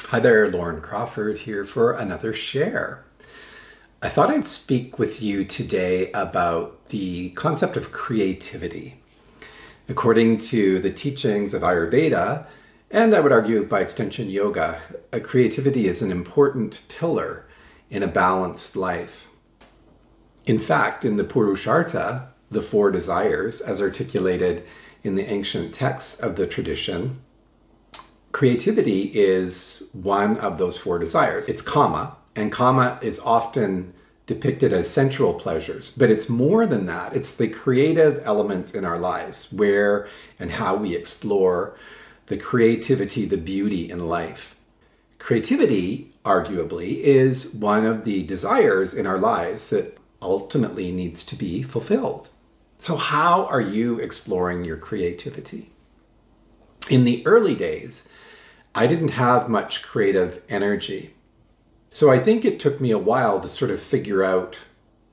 Hi there, Loren Crawford here for another share. I thought I'd speak with you today about the concept of creativity. According to the teachings of Ayurveda, and I would argue by extension yoga, creativity is an important pillar in a balanced life. In fact, in the Purushartha, the four desires, as articulated in the ancient texts of the tradition, creativity is one of those four desires. It's kama, and kama is often depicted as sensual pleasures, but it's more than that. It's the creative elements in our lives, where and how we explore the creativity, the beauty in life. Creativity, arguably, is one of the desires in our lives that ultimately needs to be fulfilled. So how are you exploring your creativity? In the early days, I didn't have much creative energy. So I think it took me a while to sort of figure out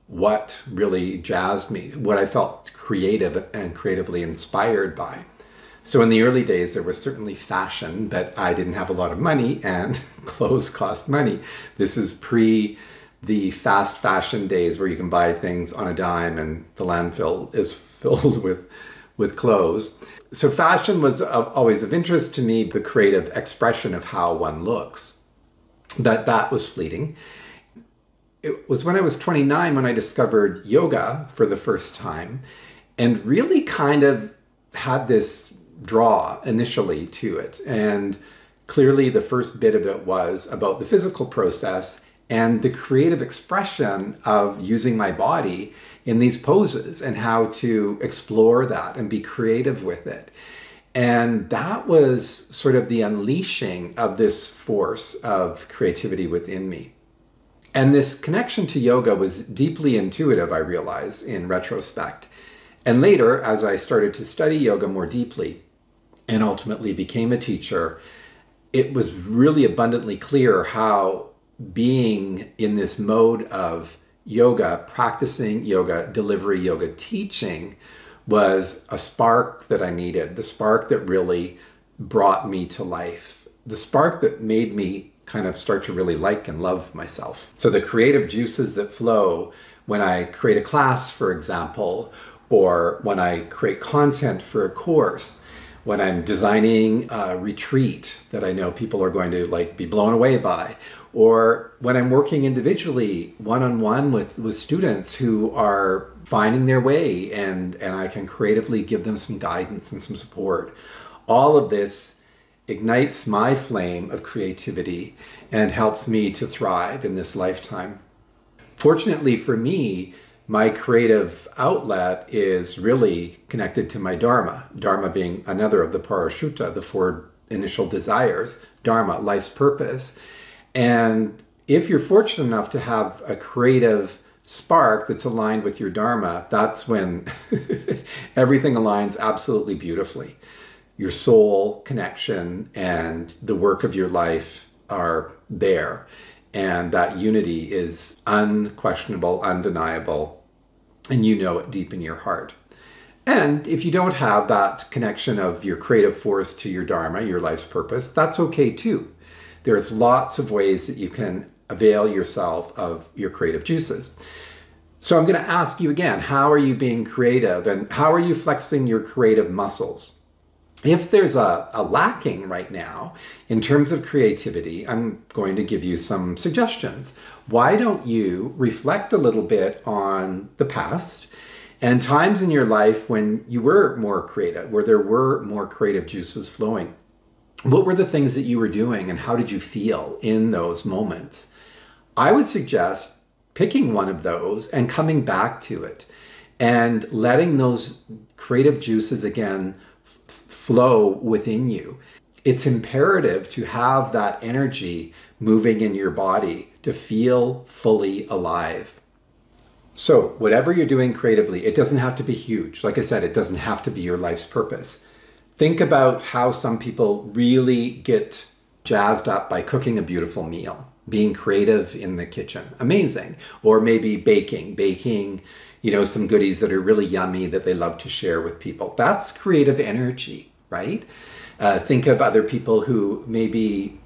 what really jazzed me, what I felt creative and creatively inspired by. So in the early days, there was certainly fashion, but I didn't have a lot of money and clothes cost money. This is pre the fast fashion days where you can buy things on a dime and the landfill is filled with clothes. So fashion was always of interest to me, the creative expression of how one looks. That was fleeting. It was when I was 29 when I discovered yoga for the first time and really kind of had this draw initially to it. And clearly the first bit of it was about the physical process and the creative expression of using my body in these poses and how to explore that and be creative with it. And that was sort of the unleashing of this force of creativity within me. And this connection to yoga was deeply intuitive, I realized, in retrospect. And later, as I started to study yoga more deeply and ultimately became a teacher, it was really abundantly clear how being in this mode of yoga, practicing yoga, delivery yoga, teaching was a spark that I needed, the spark that really brought me to life, the spark that made me kind of start to really like and love myself. So the creative juices that flow when I create a class, for example, or when I create content for a course, when I'm designing a retreat that I know people are going to be blown away by, or when I'm working individually one-on-one with students who are finding their way and I can creatively give them some guidance and some support. All of this ignites my flame of creativity and helps me to thrive in this lifetime. Fortunately for me, my creative outlet is really connected to my Dharma. Dharma being another of the Parashutta, the four initial desires. Dharma, life's purpose. And if you're fortunate enough to have a creative spark that's aligned with your Dharma, that's when everything aligns absolutely beautifully. Your soul connection and the work of your life are there. And that unity is unquestionable, undeniable, and you know it deep in your heart. And if you don't have that connection of your creative force to your Dharma, your life's purpose, that's okay too. There's lots of ways that you can avail yourself of your creative juices. So I'm going to ask you again, how are you being creative and how are you flexing your creative muscles? If there's a lacking right now in terms of creativity, I'm going to give you some suggestions. Why don't you reflect a little bit on the past and times in your life when you were more creative, where there were more creative juices flowing? What were the things that you were doing and how did you feel in those moments? I would suggest picking one of those and coming back to it and letting those creative juices again flow within you. It's imperative to have that energy moving in your body to feel fully alive. So whatever you're doing creatively, it doesn't have to be huge. Like I said, it doesn't have to be your life's purpose. Think about how some people really get jazzed up by cooking a beautiful meal, being creative in the kitchen. Amazing. Or maybe baking, some goodies that are really yummy that they love to share with people. That's creative energy, right? Think of other people who maybe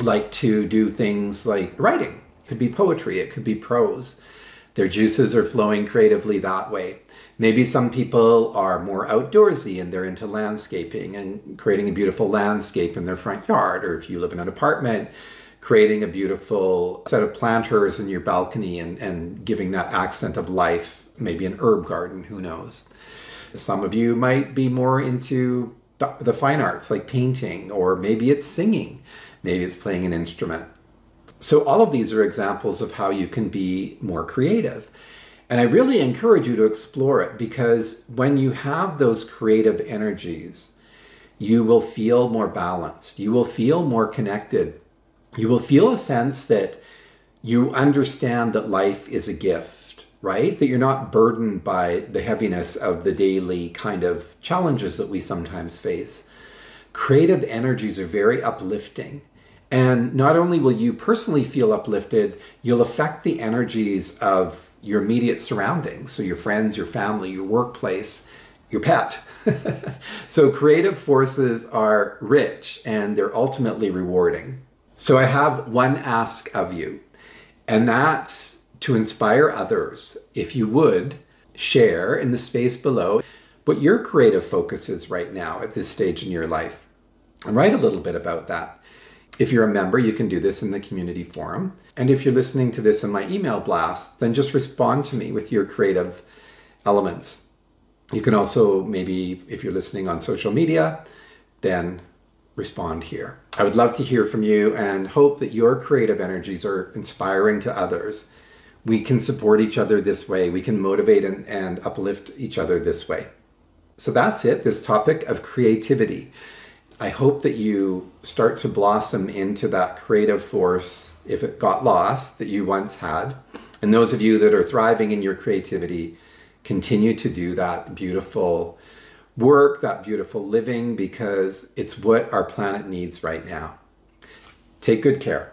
like to do things like writing. It could be poetry, it could be prose. Their juices are flowing creatively that way. Maybe some people are more outdoorsy and they're into landscaping and creating a beautiful landscape in their front yard. Or if you live in an apartment, creating a beautiful set of planters in your balcony and giving that accent of life, maybe an herb garden, who knows. Some of you might be more into the fine arts, like painting, or maybe it's singing, maybe it's playing an instrument. So all of these are examples of how you can be more creative. And I really encourage you to explore it, because when you have those creative energies, you will feel more balanced. You will feel more connected. You will feel a sense that you understand that life is a gift, right? That you're not burdened by the heaviness of the daily kind of challenges that we sometimes face. Creative energies are very uplifting. And not only will you personally feel uplifted, you'll affect the energies of your immediate surroundings. So your friends, your family, your workplace, your pet. So creative forces are rich and they're ultimately rewarding. So I have one ask of you, and that's to inspire others. If you would, share in the space below what your creative focus is right now at this stage in your life, and write a little bit about that. If you're a member, you can do this in the community forum. And if you're listening to this in my email blast, then just respond to me with your creative elements. You can also maybe, if you're listening on social media, then respond here. I would love to hear from you and hope that your creative energies are inspiring to others. We can support each other this way. We can motivate and uplift each other this way. So that's it, this topic of creativity. I hope that you start to blossom into that creative force, if it got lost, that you once had. And those of you that are thriving in your creativity, continue to do that beautiful work, that beautiful living, because it's what our planet needs right now. Take good care.